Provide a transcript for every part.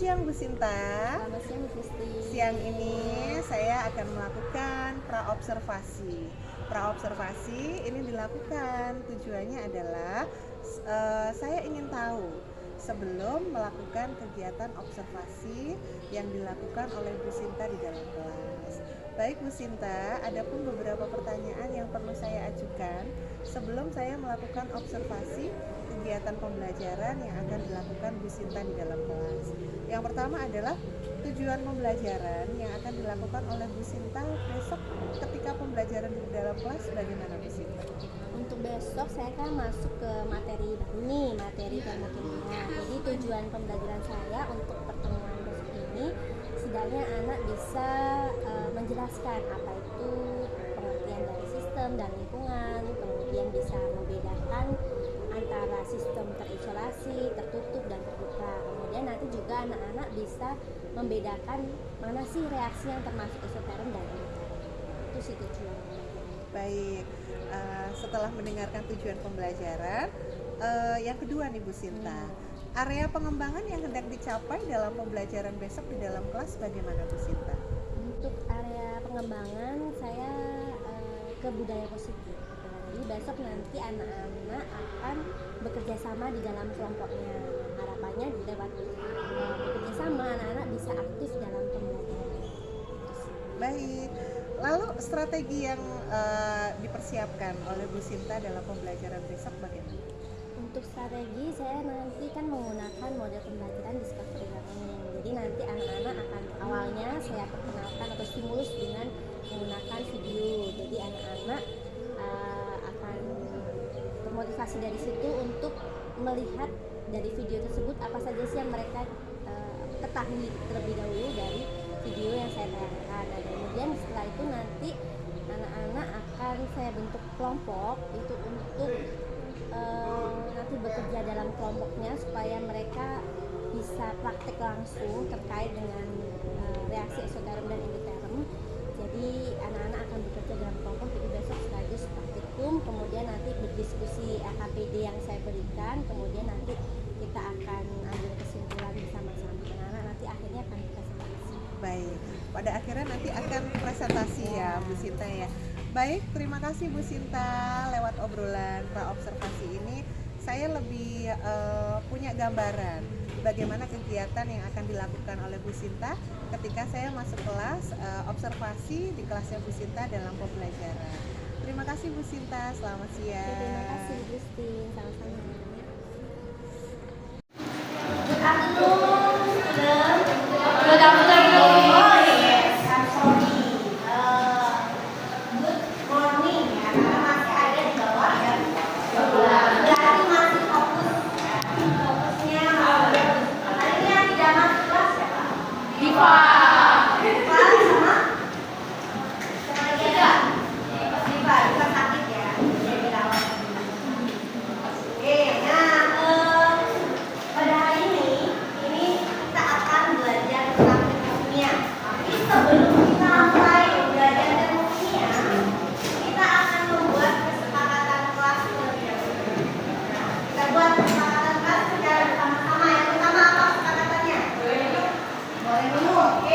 Siang Bu Sinta. Selamat siang, Bu Kristi. Siang ini saya akan melakukan praobservasi. Praobservasi ini dilakukan tujuannya adalah saya ingin tahu sebelum melakukan kegiatan observasi yang dilakukan oleh Bu Sinta di dalam kelas. Baik Bu Sinta, ada pun beberapa pertanyaan yang perlu saya ajukan sebelum saya melakukan observasi kegiatan pembelajaran yang akan dilakukan Bu Sinta di dalam kelas. Yang pertama adalah tujuan pembelajaran yang akan dilakukan oleh Bu Sinta besok ketika pembelajaran di dalam kelas bagaimana Bu Sinta? Untuk besok saya kan masuk ke materi baru nih, materi termokimia. Jadi tujuan pembelajaran saya untuk pertemuan besok ini setidaknya anak bisa menjelaskan apa itu pengertian dari sistem dan lingkungan, kemudian bisa membedakan antara sistem terisolasi, tertutup, dan terbuka. Kemudian nanti juga anak-anak bisa membedakan mana sih reaksi yang termasuk isoterm dan endoterm. Itu sih tujuan. Baik, setelah mendengarkan tujuan pembelajaran, yang kedua nih Bu Sinta, area pengembangan yang hendak dicapai dalam pembelajaran besok di dalam kelas bagaimana Bu Sinta? Untuk area pengembangan saya ke budaya positif. Jadi besok nanti anak-anak akan bekerja sama di dalam kelompoknya. Harapannya lewat bekerja sama anak-anak bisa aktif dalam pembelajaran. Baik, lalu strategi yang dipersiapkan oleh Bu Sinta dalam pembelajaran besok bagaimana? Untuk strategi saya nanti kan menggunakan model pembelajaran discovery learning. Jadi nanti anak-anak akan awalnya saya perkenalkan atau stimulus dengan menggunakan video. Jadi anak-anak akan termotivasi dari situ untuk melihat dari video tersebut apa saja sih yang mereka ketahui terlebih dahulu dari video yang saya tayangkan. Dan kemudian setelah itu nanti anak-anak akan saya bentuk kelompok itu untuk nanti bekerja dalam kelompoknya supaya mereka bisa praktek langsung terkait dengan reaksi eksoterm dan endoterm. Jadi anak-anak akan bekerja dalam kelompok, jadi besok sekaligus praktikum, kemudian nanti berdiskusi AKPD yang saya berikan, kemudian nanti kita akan ambil kesimpulan bersama-sama. Anak-anak nanti akhirnya akan presentasi. Baik, pada akhirnya nanti akan presentasi ya Bu Sinta ya. Baik, terima kasih Bu Sinta. Lewat obrolan praobservasi ini saya lebih punya gambaran bagaimana kegiatan yang akan dilakukan oleh Bu Sinta ketika saya masuk kelas observasi di kelasnya Bu Sinta dalam pembelajaran. Terima kasih Bu Sinta, selamat siang. Terima kasih Bu Christine, sama-sama. Good afternoon. Oh yes, I'm sorry. Good morning ya, karena masih ada di bawah ya. Berarti masih fokus. Fokusnya hari ini yang tidak masuk kelas ya Pak? Diva. Diva sama? Sama Diva. Diva sakit ya. Jadi dirawat. Oke, nah pada hari ini kita akan belajar tentang kimia. Tapi sebelum kita mulai belajar tentang kimia, kita akan membuat kesepakatan kelas terlebih dahulu. Kita buat kesepakatan kelas secara bersama-sama. Yang pertama apa kesepakatannya? Boleh minum.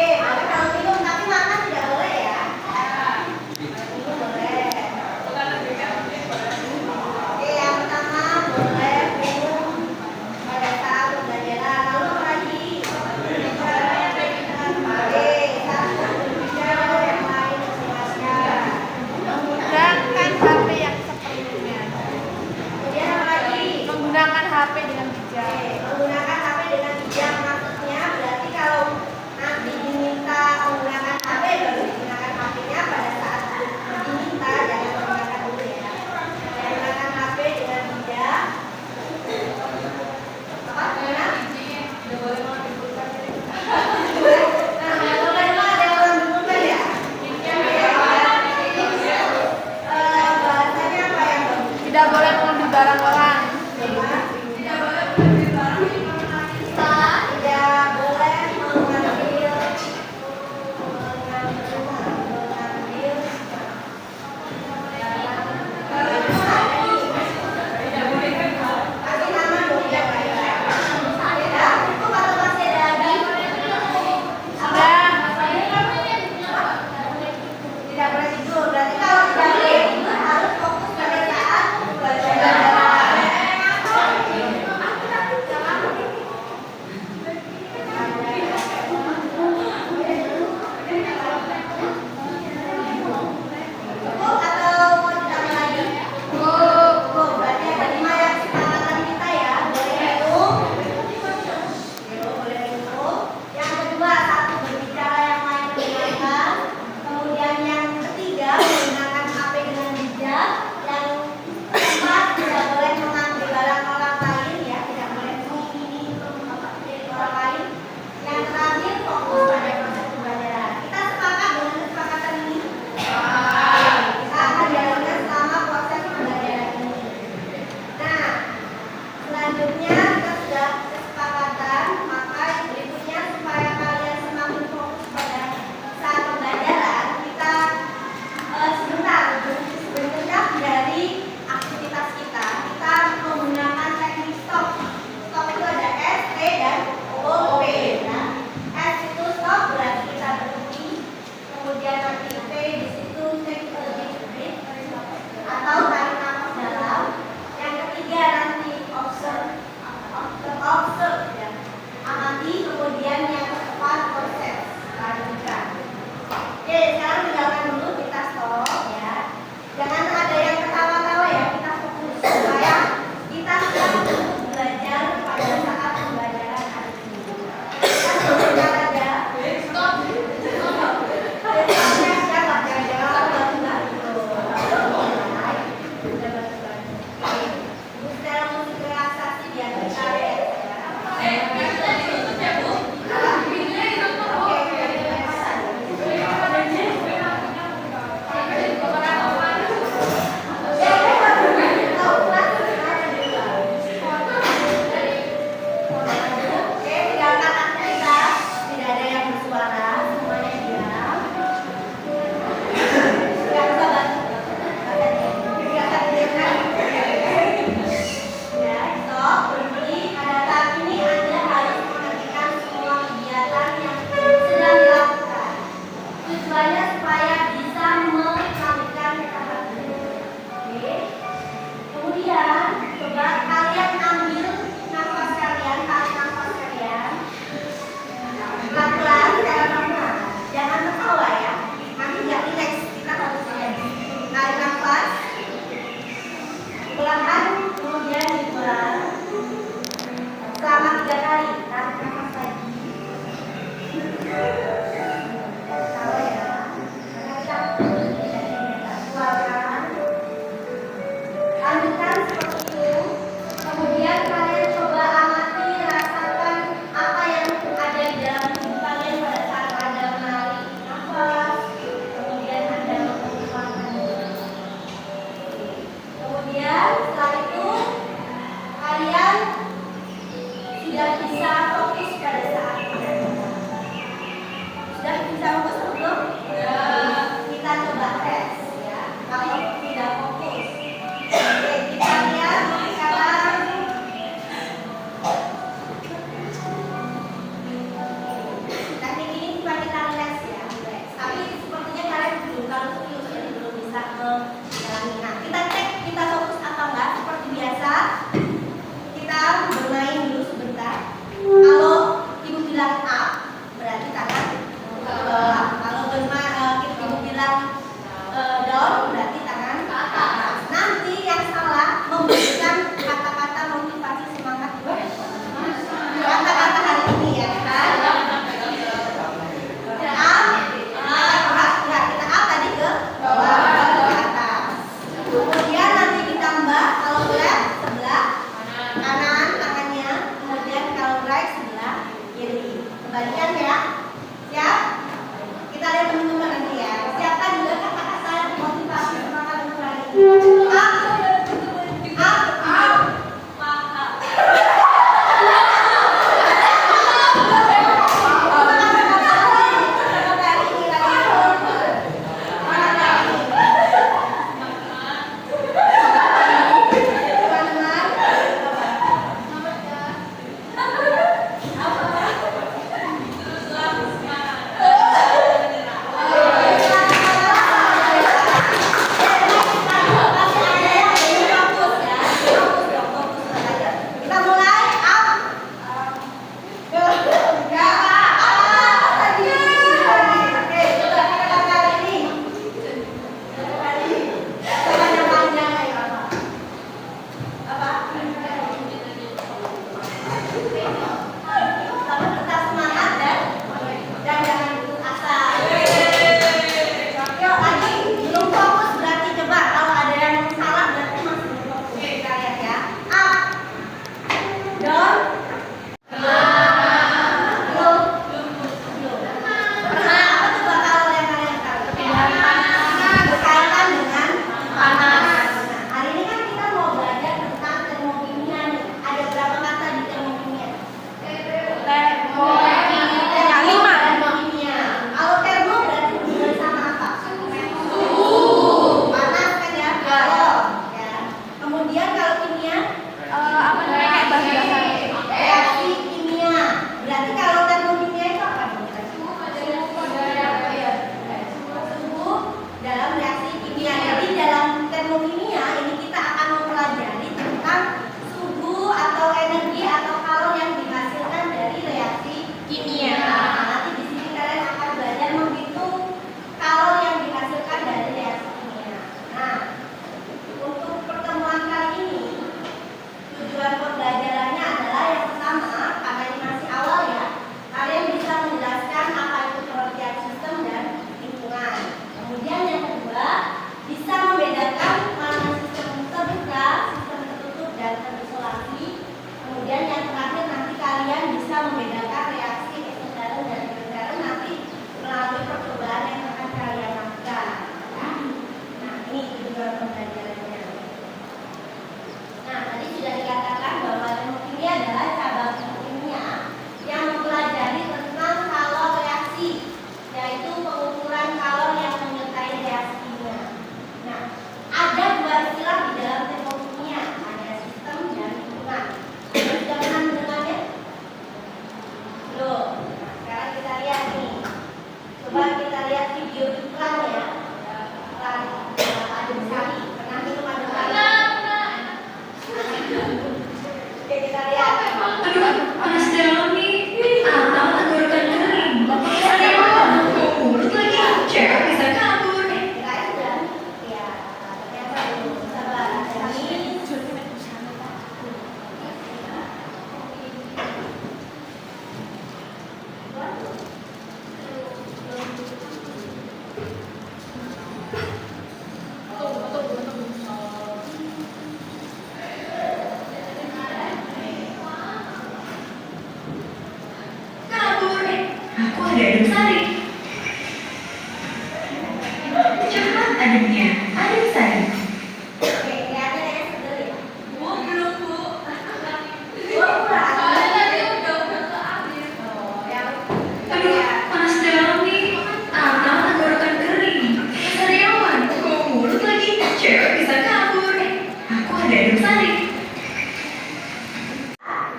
Kembalikan ya. Siap? Kita lihat teman-teman nanti ya. Siapkan juga kata-kata yang motivasi semangat untuk hari ini.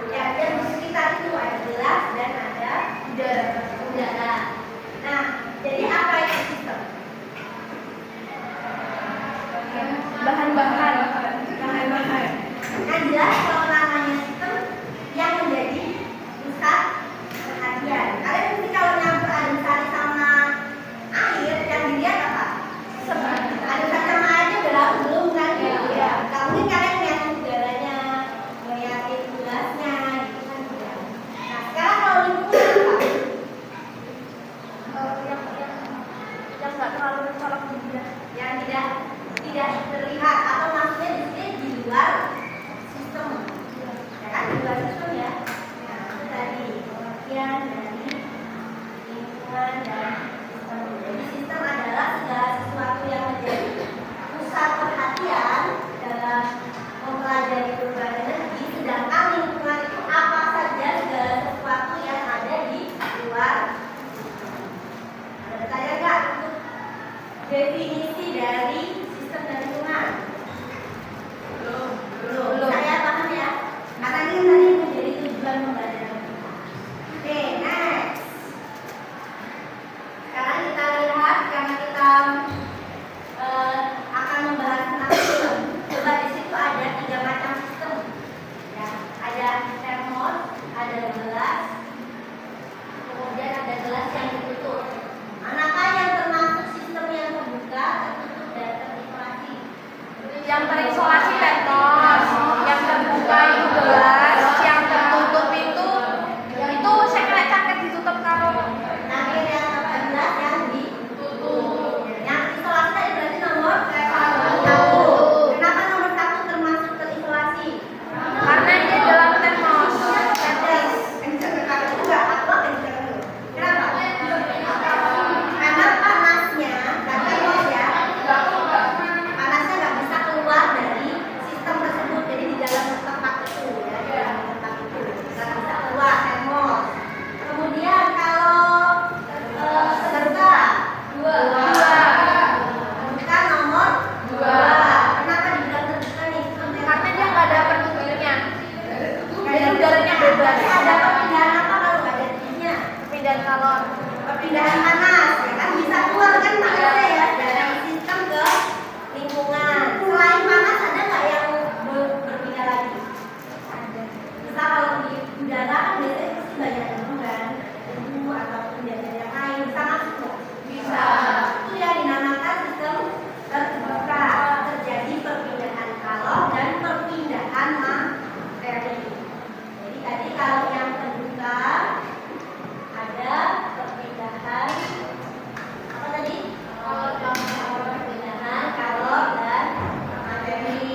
Ya, dan di sekitar itu ada gelas dan ada udara. lingkungan dan sistem. Jadi sistem adalah segala sesuatu yang menjadi pusat perhatian dalam mempelajari perubahan energi, sedangkan lingkungan itu apa saja segala sesuatu yang ada di luar. Ada bertanya nggak untuk definisi dari sistem dan lingkungan? Belum. Saya paham ya. Karena ini tadi menjadi tujuan pembelajaran kita. Oke, next. Sekarang kita lihat karena kita akan membahas tentang sistem. Coba di situ ada 3 macam sistem. Ya, ada termos, ada gelas, kemudian ada gelas yang ditutup. Manakah yang termasuk sistem yang terbuka, tertutup, dan terisolasi? Yang terisolasi termos, yang terbuka itu gelas, yang tertutup itu saya kira cangkir ditutup karo Nah, yang gelas yang ditutup. Yang isolasi tadi berarti nomor 1. Kenapa nomor 1 termasuk terisolasi? karena dia dalam termos. Kenapa? Karena panasnya, panasnya nggak bisa keluar dari sistem tersebut. Jadi di dalam tempat itu, ya, di dalam tempat itu nggak bisa keluar termos. Kemudian kalau terbuka, terbuka nomor 2. Kenapa dibilang terbuka nih? Karena dia nggak ada penutupnya. Jadi udaranya bebas. Ada perpindahan apa kalau nggak ada dindingnya? Perpindahan kalor. Perpindahan panas, ya kan bisa keluar kan panasnya ya dari sistem ke lingkungan. Selain panas ada nggak yang berpindah lagi? Ada. Misal kalau di udara kan biasanya pasti banyak debu kan, debu ataupun biasanya yang lain bisa masuk nggak? Bisa. Itu yang dinamakan sistem terbuka. Terjadi perpindahan kalor dan perpindahan materi. Jadi tadi kalau yang terbuka ada perpindahan apa tadi? Perpindahan kalor dan materi.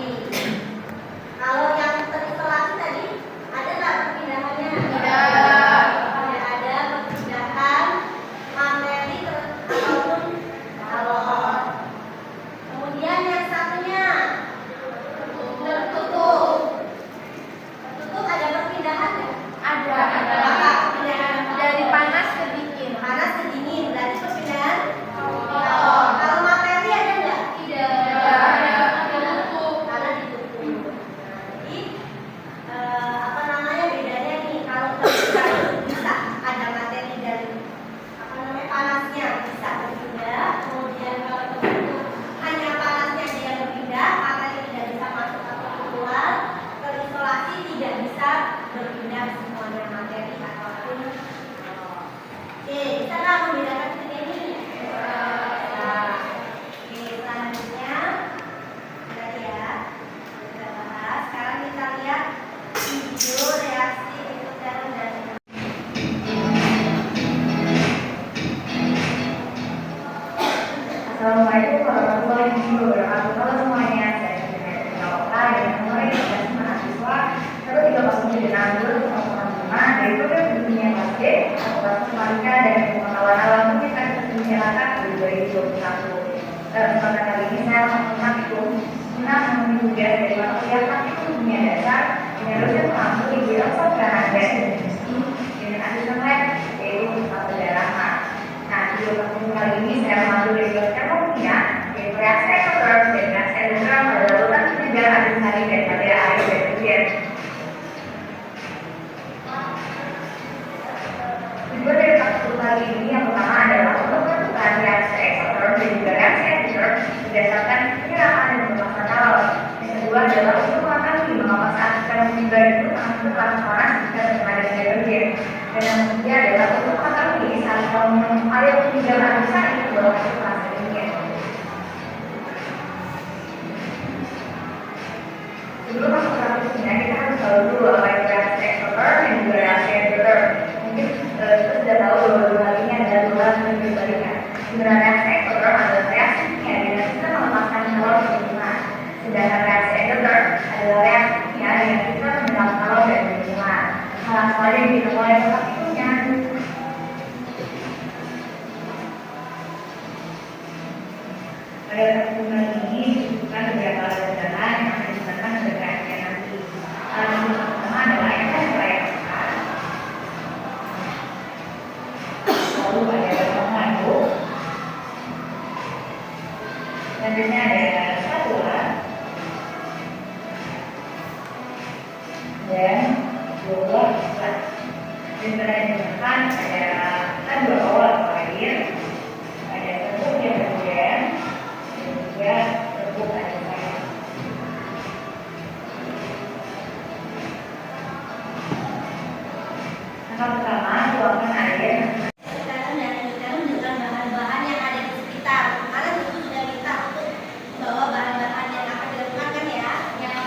Kalau yang terisolasi tadi ada nggak perpindahannya? Tidak. Tidak ada perpindahan materi ataupun kalor. Kemudian yang satunya tertutup. Tertutup ada perpindahan nggak? Ada. Apa perpindahan? Dari panas ke dingin. Panas ke dingin, berarti perpindahan kalor. Kalau materi ada nggak? Karena ditutup. Jadi apa namanya bedanya nih? Kalau terbuka itu bisa ada materi dan apa namanya panasnya bisa berpindah. Kemudian kalau tertutup hanya panasnya aja yang berpindah, materi tidak bisa masuk atau keluar. Terisolasi tidak bisa berpindah semuanya materi ataupun kalor. Oke, bisa nggak membedakan seperti ini? Nah, oke, selanjutnya kita lihat, kita bahas. Sekarang kita lihat video reaksi eksoterm dan Assalamualaikum warahmatullahi wabarakatuh. Halo semuanya, saya Siti Oka dari nomor 13 mahasiswa 137 dari program dunia basket Fakultas Informatika dan Pengetahuan Alam Universitas Masyarakat 2021. Dalam kesempatan kali ini saya melakukan itu guna memenuhi tugas dari mata kuliah praktikum dunia dasar dengan dosen pengampu Ibu Elsa Prananda dan dengan asisten lab yaitu Ustaz Rahmat. Nah, di video kali ini saya mengambil dari dosen kimia yaitu reaksi eksoterm dan reaksi endotherm pada larutan penyegar adensari daripada air dan hujan. Tujuan dari praktikum kali ini yang pertama adalah untuk menentukan reaksi eksoterm dan juga reaksi endotherm berdasarkan penyerapan dan pembahasan kalor. Yang kedua adalah untuk mengetahui mengapa saat kita menyegar itu sangat cepat panas jika bersama dengan hidrogen. Dan yang ketiga adalah untuk mengetahui saat air penyegaran besar itu bawah fase dingin. Sebelum masuk ke praktiknya, kita harus tahu dulu apa itu reaksi eksoterm dan juga reaksi endotherm. Mungkin kita sudah tahu bahwa dua hal ini adalah dua hal yang berbeda. Sebenarnya reaksi eksoterm adalah reaksi kimia dengan kita melepaskan kalor ke lingkungan. Sedangkan reaksi endotherm adalah reaksi kimia dengan kita menyerap kalor dari lingkungan. Hal-hal yang dimulai praktikumnya. Selanjutnya ada spatula dan dua gelas. Dan pada digunakan ada dua bowl atau air, ada serbuk deterjen, dan juga serbuk air panas. Langkah pertama, tuangkan air. Sekarang dengan bahan-bahan yang ada di sekitar. Kemarin itu sudah minta untuk membawa bahan-bahan yang akan dilakukan kan ya? Ya.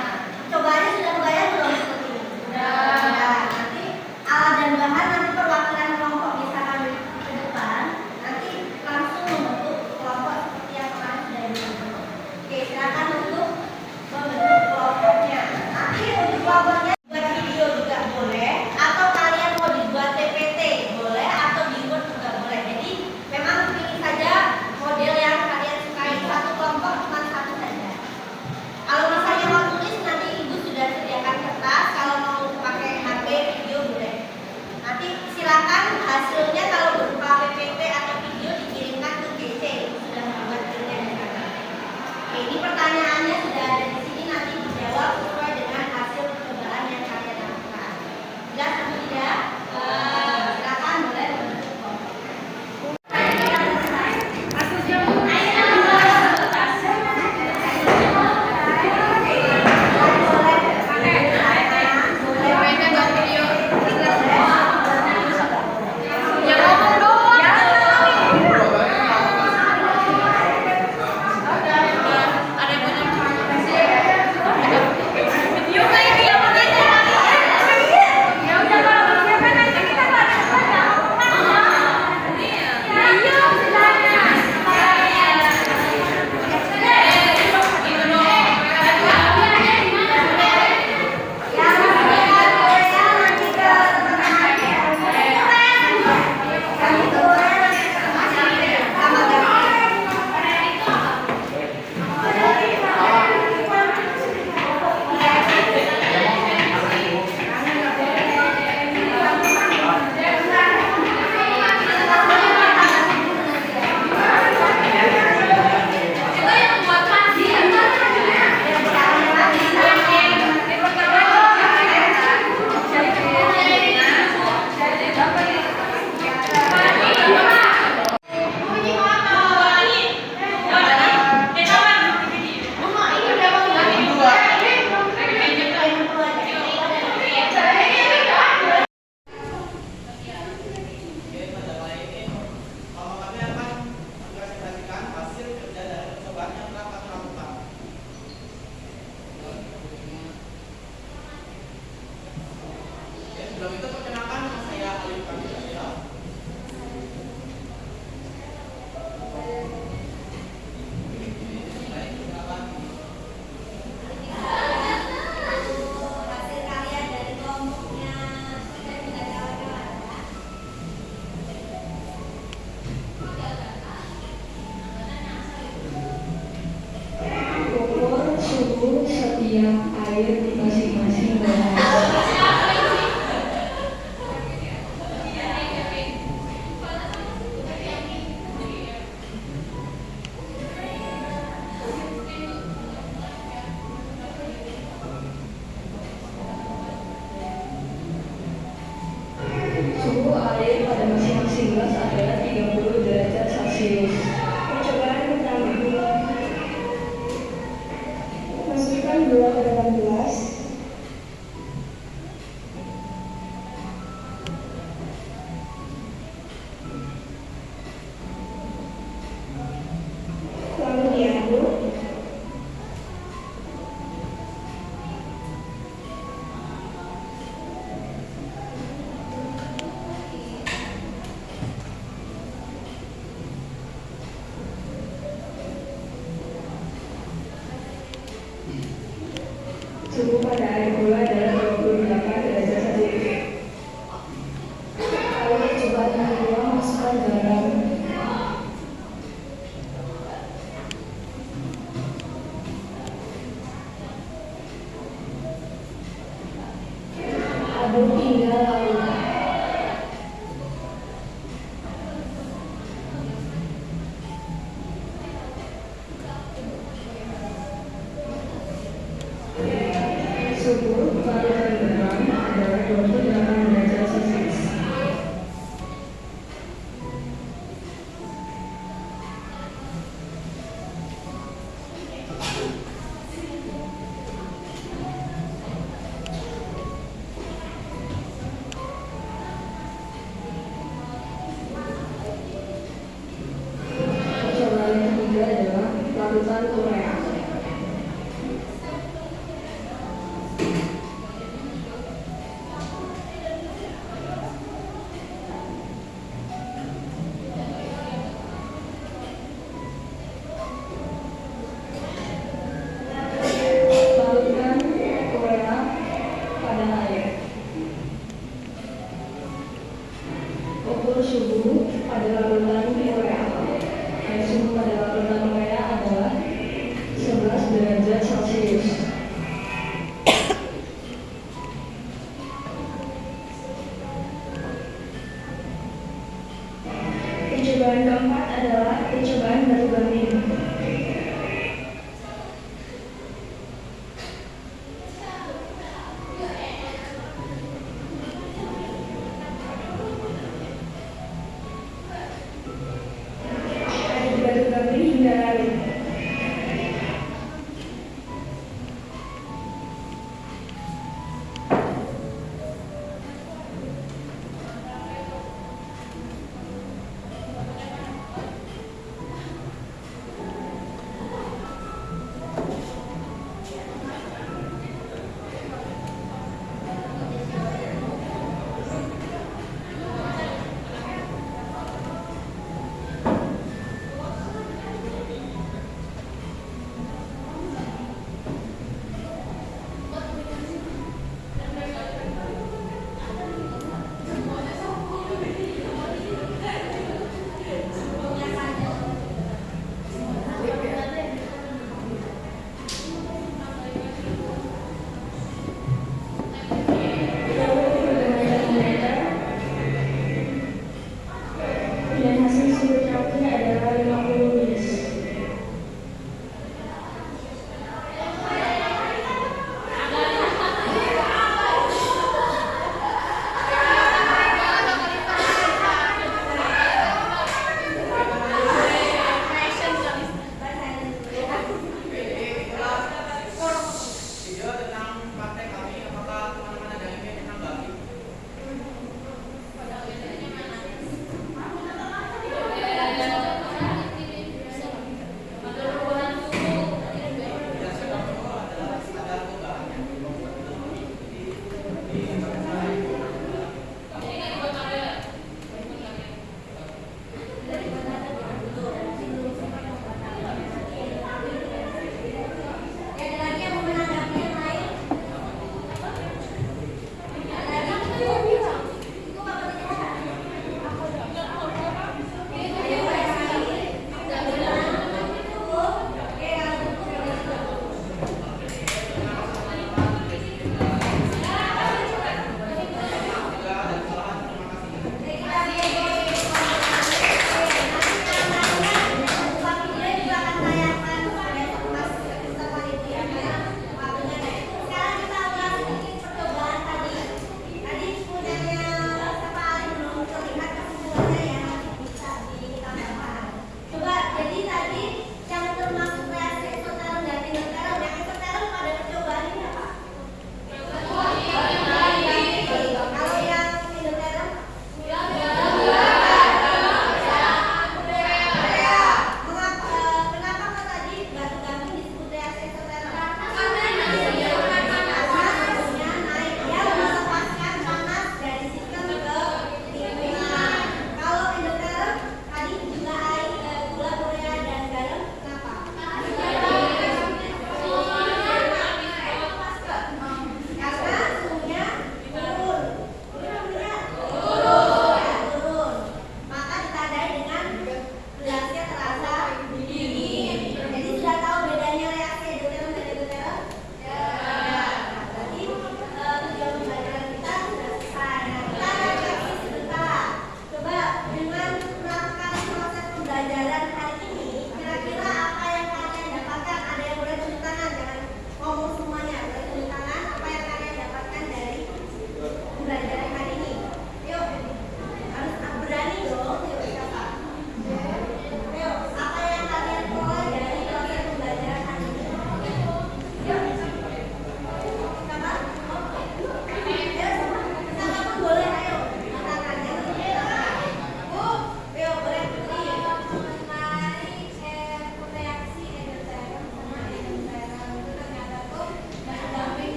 Coba aja sudah kebayang belum seperti ini? Sudah. Nanti alat dan bahan nanti perwakilan kelompok misalkan ke depan nanti langsung membentuk kelompok seperti yang kemarin sudah dibentuk. Oke, silakan untuk membentuk kelompoknya. Nanti untuk kelompoknya buat video juga boleh, atau kalian mau dibuat PPT boleh, atau di Word juga boleh. Jadi memang pilih saja model yang kalian sukai. Satu kelompok cuma satu saja. Kalau misalnya mau tulis nanti ibu sudah sediakan kertas. Kalau mau pakai HP video boleh. Nanti silakan hasilnya kalau berupa PPT atau video dikirimkan ke GC. Ibu sudah membuat filenya di sana. Oke, ini pertanyaannya sudah ada di sini, nanti dijawab sesuai dengan hasil percobaan yang kalian lakukan. Jelas atau tidak? Silakan boleh membentuk kelompok. Hasil kalian dari kelompoknya sudah tidak kawan-kawan ya? Ukur suhu setiap air di masing-masing gelas. Suhu air pada masing-masing gelas adalah 30 derajat Celcius. Percobaan pertama. Masukkan gula ke dalam gelas. Lalu diaduk. Suhu pada air gula adalah 28 derajat Celcius. Lalu percobaan yang kedua, masukkan garam. Aduk hingga larut. Selatan Korea. Lalukan Korea pada air. Ukur suhu pada larutan Korea. Suhu pada larutan Korea adalah 11 derajat Celcius. Percobaan keempat adalah percobaan batu gamin. Batu gamin hingga lalu.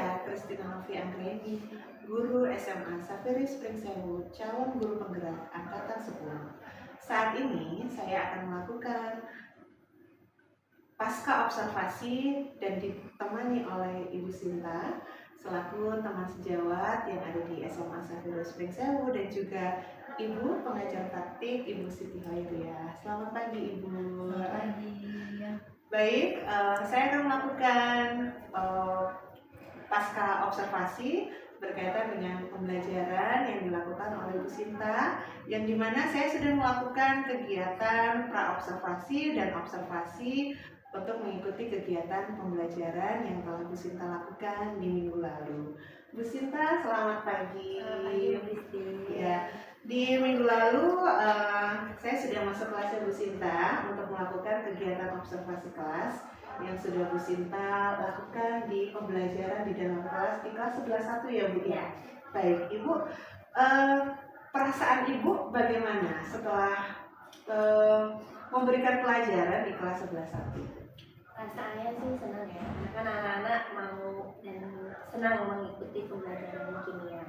Saya, Christina Novi Anggreni, guru SMA Safiri Spring Sewu, calon guru penggerak Angkatan 10. Saat ini saya akan melakukan pasca observasi dan ditemani oleh Ibu Sinta selaku teman sejawat yang ada di SMA Safiri Spring Sewu dan juga Ibu pengajar praktik Ibu Siti Hoiria. Selamat pagi Ibu. Selamat pagi. Baik, saya akan melakukan pasca observasi berkaitan dengan pembelajaran yang dilakukan oleh Bu Sinta, yang dimana saya sudah melakukan kegiatan pra-observasi dan observasi untuk mengikuti kegiatan pembelajaran yang telah Bu Sinta lakukan di minggu lalu. Bu Sinta, selamat pagi. Ya, di minggu lalu saya sudah masuk kelasnya Bu Sinta untuk melakukan kegiatan observasi kelas yang sudah Bu Sinta lakukan di pembelajaran di dalam kelas, di kelas 11.1 ya Bu ya. Baik, Ibu, perasaan Ibu bagaimana setelah memberikan pelajaran di kelas 11.1? Perasaannya sih senang ya, karena kan anak-anak mau dan senang mengikuti pembelajaran kimia.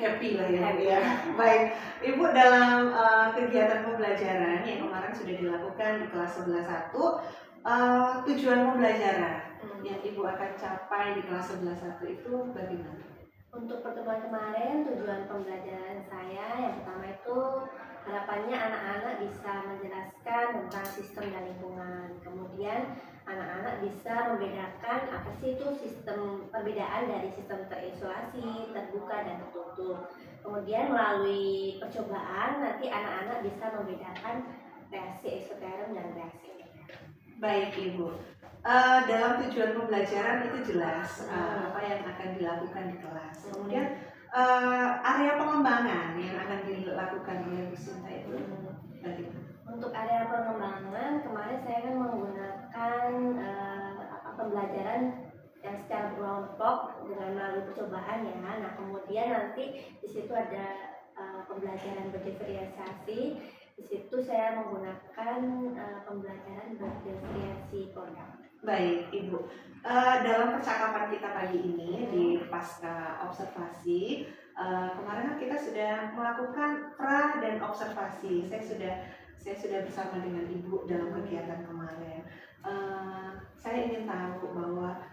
Happy lah ya Bu ya. Baik, Ibu dalam kegiatan pembelajaran yang kemarin sudah dilakukan di kelas 11.1, tujuan pembelajaran yang Ibu akan capai di kelas 11.1 itu bagaimana? Untuk pertemuan kemarin, tujuan pembelajaran saya yang pertama itu harapannya anak-anak bisa menjelaskan tentang sistem dan lingkungan. Kemudian anak-anak bisa membedakan apa sih itu sistem, perbedaan dari sistem terisolasi, terbuka, dan tertutup. Kemudian melalui percobaan nanti anak-anak bisa membedakan reaksi eksoterm dan reaksi endoterm. Baik Ibu, dalam tujuan pembelajaran itu jelas apa yang akan dilakukan di kelas. Kemudian area pengembangan yang akan dilakukan oleh Bu Sinta itu bagaimana? Untuk area pengembangan kemarin saya kan menggunakan pembelajaran yang secara berkelompok dengan melalui percobaan ya. Nah kemudian nanti di situ ada pembelajaran berdiferensiasi. Di situ saya menggunakan pembelajaran berdiferensiasi produk. Baik Ibu, dalam percakapan kita pagi ini di pasca observasi, kemarin kita sudah melakukan pra dan observasi. Saya sudah bersama dengan Ibu dalam kegiatan kemarin. Saya ingin tahu bahwa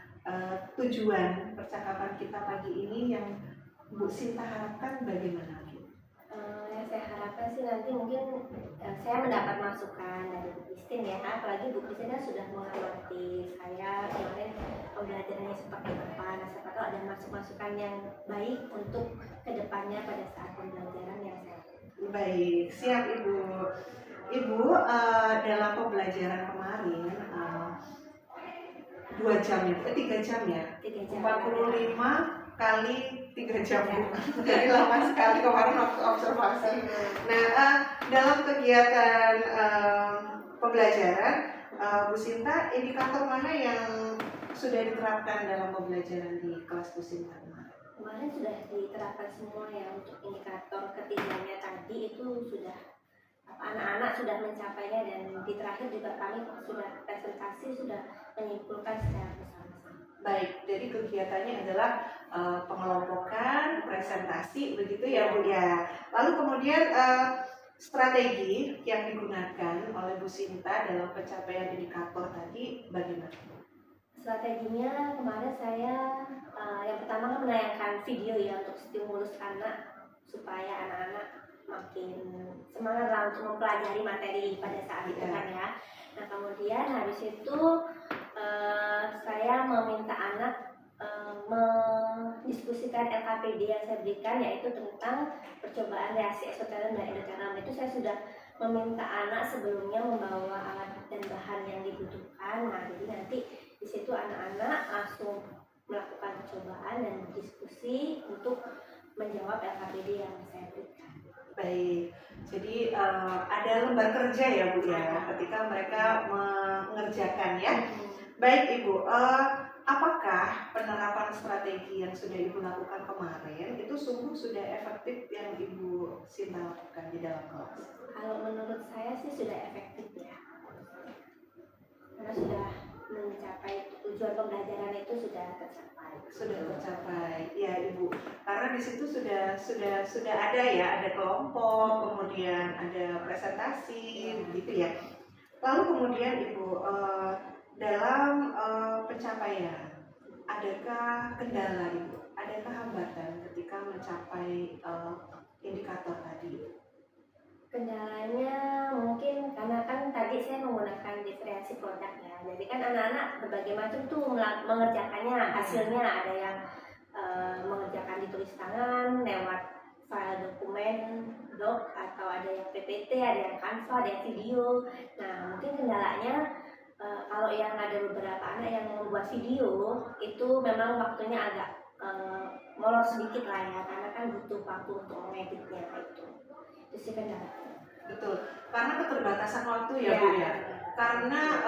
tujuan percakapan kita pagi ini yang Bu Sinta harapkan bagaimana Bu? Yang saya harapkan sih nanti mungkin saya mendapat masukan dari Bu Christine ya, apalagi Bu Christine kan sudah mengamati saya kemarin pembelajarannya seperti apa. Nah siapa tahu ada masukan yang baik untuk kedepannya pada saat pembelajaran yang saya lakukan. Baik, siap Ibu. Ibu, dalam pembelajaran kemarin 2 jam ya, 3 jam ya? 3 jam. 45 kali 3 jam Bu. Jadi lama sekali kemarin waktu observasi. Nah, dalam kegiatan pembelajaran Bu Sinta, indikator mana yang sudah diterapkan dalam pembelajaran di kelas Bu Sinta kemarin? Kemarin sudah diterapkan semua ya, untuk indikator ketiganya tadi itu sudah anak-anak sudah mencapainya, dan di terakhir juga kami sudah presentasi, sudah menyimpulkan secara bersama-sama. Baik, jadi kegiatannya adalah pengelompokan, presentasi, begitu ya Bu ya. Lalu kemudian strategi yang digunakan oleh Bu Sinta dalam pencapaian indikator tadi bagaimana? Strateginya kemarin saya yang pertama kan menayangkan video ya untuk stimulus anak supaya anak-anak makin semangat lah untuk mempelajari materi pada saat itu kan ya. Nah kemudian habis itu saya meminta anak mendiskusikan LKPD yang saya berikan, yaitu tentang percobaan reaksi eksoterm dan endoterm. Itu saya sudah meminta anak sebelumnya membawa alat dan bahan yang dibutuhkan. Nah jadi nanti di situ anak-anak langsung melakukan percobaan dan berdiskusi untuk menjawab LKPD yang saya berikan. Baik, jadi ada lembar kerja ya Bu ya, ketika mereka mengerjakan ya. Baik Ibu, apakah penerapan strategi yang sudah Ibu lakukan kemarin itu sungguh sudah efektif yang Ibu Sinta lakukan di dalam kelas? Kalau menurut saya sih sudah efektif ya, karena sudah mencapai tujuan pembelajaran itu sudah tercapai. Sudah tercapai, ya Ibu. Karena di situ sudah ada ya, ada kelompok, kemudian ada presentasi, begitu ya. Lalu kemudian Ibu, dalam pencapaian, adakah kendala Ibu? Adakah hambatan ketika mencapai indikator tadi? Kendalanya mungkin karena kan tadi saya menggunakan diferensiasi produk ya, jadi kan anak-anak berbagai macam tuh mengerjakannya, hasilnya ada yang mengerjakan ditulis tangan lewat file dokumen doc, atau ada yang PPT, ada yang Canva, ada yang video. Nah mungkin kendalanya kalau yang ada beberapa anak yang membuat video itu memang waktunya agak molor sedikit lah ya, karena kan butuh waktu untuk mengeditnya itu sih kendala. Betul, karena keterbatasan waktu ya Bu ya. Karena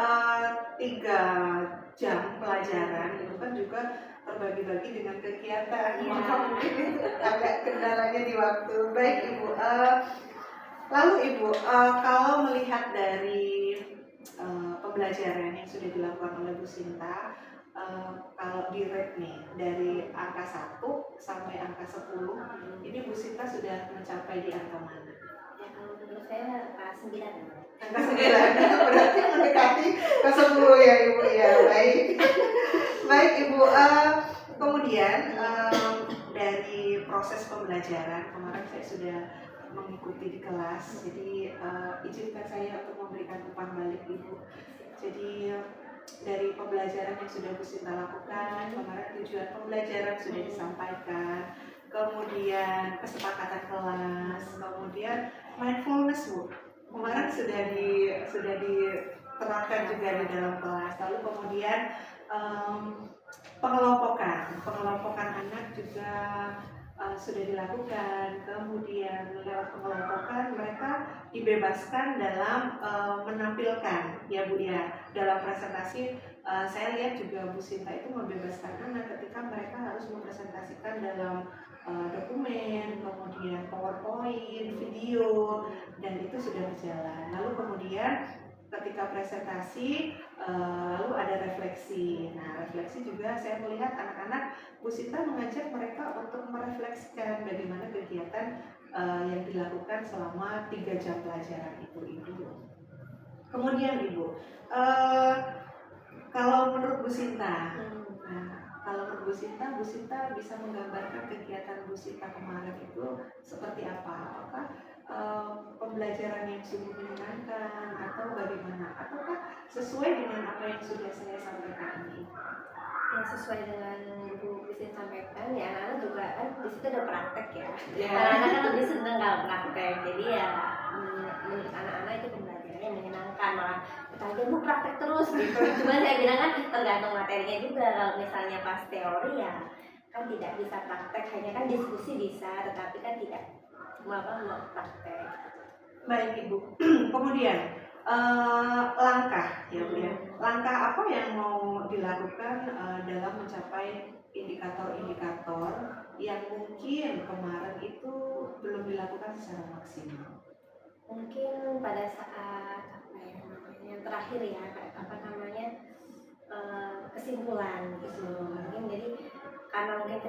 3 jam pelajaran itu kan juga terbagi-bagi dengan kegiatan, maka mungkin itu agak kendalanya di waktu. Baik Ibu, lalu Ibu, kalau melihat dari pembelajaran yang sudah dilakukan oleh Bu Sinta, kalau di rate nih dari angka 1 sampai angka 10, ini Bu Sinta sudah mencapai di angka mana? Ya kalau menurut saya angka 9. Angka 9, berarti mendekati ke 10 ya Ibu ya. Baik. Baik Ibu, kemudian dari proses pembelajaran kemarin saya sudah mengikuti di kelas, jadi izinkan saya untuk memberikan umpan balik Ibu. Jadi dari pembelajaran yang sudah Bu Sinta lakukan kemarin, tujuan pembelajaran sudah disampaikan, kemudian kesepakatan kelas, kemudian mindfulness Bu, kemarin sudah diterapkan juga di dalam kelas. Lalu kemudian pengelompokan anak juga sudah dilakukan. Kemudian lewat pengelompokan mereka dibebaskan dalam menampilkan ya Bu ya. Dalam presentasi saya lihat juga Bu Sinta itu membebaskan anak ketika mereka harus mempresentasikan dalam dokumen, kemudian PowerPoint, video, dan itu sudah berjalan. Lalu kemudian ketika presentasi lalu ada refleksi. Nah, refleksi juga saya melihat anak-anak Bu Sinta mengajak mereka untuk merefleksikan bagaimana kegiatan yang dilakukan selama 3 jam pelajaran itu Ibu. Kemudian Ibu, kalau menurut Bu Sinta, kalau menurut Bu Sinta bisa menggambarkan kegiatan Bu Sinta kemarin itu seperti apa? Apakah pembelajaran yang sungguh menyenangkan atau bagaimana? Ataukah sesuai dengan apa yang sudah saya sampaikan ini? Ya sesuai dengan Bu Christine sampaikan ya, anak-anak juga kan di situ ada praktek ya. Yeah. Anak-anak kan lebih senang kalau praktek, jadi ya menurut anak-anak itu pembelajarannya menyenangkan, malah kita Bu praktek terus gitu. Cuma saya bilang kan tergantung materinya juga. Kalau misalnya pas teori ya kan tidak bisa praktek, hanya kan diskusi bisa, tetapi kan tidak mau praktek. Baik Ibu. Kemudian langkah ya Bu ya. Langkah apa yang mau dilakukan dalam mencapai indikator-indikator yang mungkin kemarin itu belum dilakukan secara maksimal? Mungkin pada saat yang terakhir ya, kesimpulan gitu. Mungkin jadi karena mungkin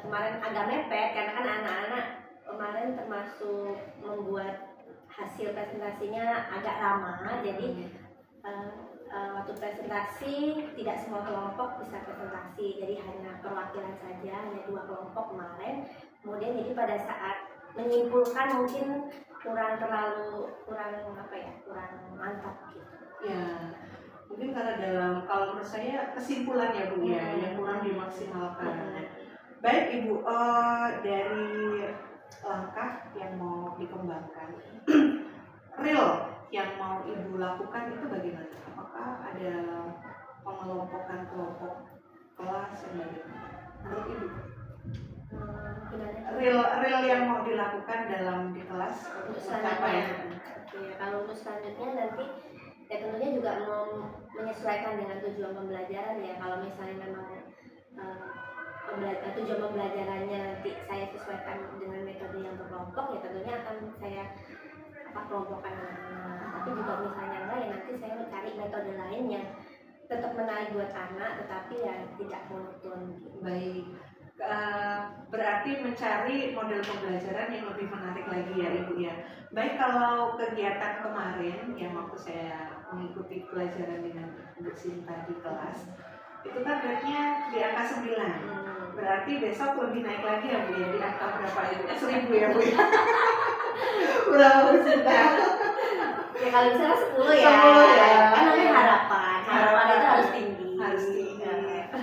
kemarin agak mepet, karena kan anak-anak kemarin termasuk membuat hasil presentasinya agak lama, jadi waktu presentasi tidak semua kelompok bisa presentasi, jadi hanya perwakilan saja, hanya 2 kelompok kemarin. Kemudian jadi pada saat menyimpulkan mungkin kurang mantap gitu. Ya, mungkin karena kalau menurut saya kesimpulan ya Bu ya, yang kurang dimaksimalkan. Baik Ibu, dari langkah yang mau dikembangkan, real yang mau Ibu lakukan itu bagaimana? Apakah ada pengelompokan kelompok kelas yang bagaimana? Menurut Ibu? Real yang mau dilakukan dalam di kelas untuk mencapai. Oke, kalau untuk selanjutnya nanti ya tentunya juga mau menyesuaikan dengan tujuan pembelajaran ya. Kalau misalnya memang tujuan pembelajarannya nanti saya sesuaikan dengan metode yang berkelompok, ya tentunya akan saya kelompokkan anak-anak. Tapi juga misalnya enggak, ya nanti saya mencari metode lain yang tetap menarik buat anak, tetapi ya tidak monoton gitu. Baik. Berarti mencari model pembelajaran yang lebih menarik lagi ya Ibu ya. Baik, kalau kegiatan kemarin yang waktu saya mengikuti pelajaran dengan Bu Sinta di kelas, itu kan rate-nya di angka 9. Berarti besok lebih naik lagi ya Bu ya, di angka berapa itu? 1000 ya Bu ya. Berapa Bu Sinta? Ya kalau bisa 10 ya. 10 ya. Kan namanya harapan. Harapan itu harus tinggi. Harus tinggi.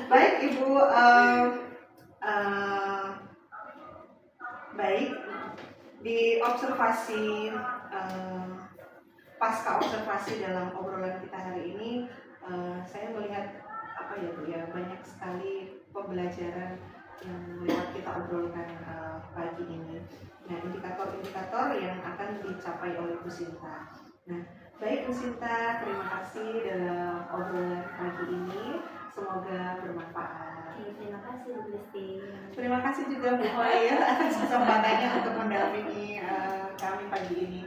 Baik Ibu, baik, di observasi pasca observasi dalam obrolan kita hari ini, saya melihat apa ya Bu ya, banyak sekali pembelajaran yang lewat kita obrolkan pagi ini. Nah, indikator-indikator yang akan dicapai oleh Bu Sinta. Nah, baik Bu Sinta, terima kasih dalam obrolan pagi ini. Semoga bermanfaat. Oke, terima kasih Bu Christine. Terima kasih juga Bu Hoir atas kesempatannya untuk mendampingi kami pagi ini.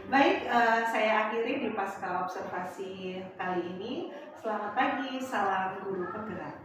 Baik, saya akhiri di pasca observasi kali ini. Selamat pagi, salam guru penggerak.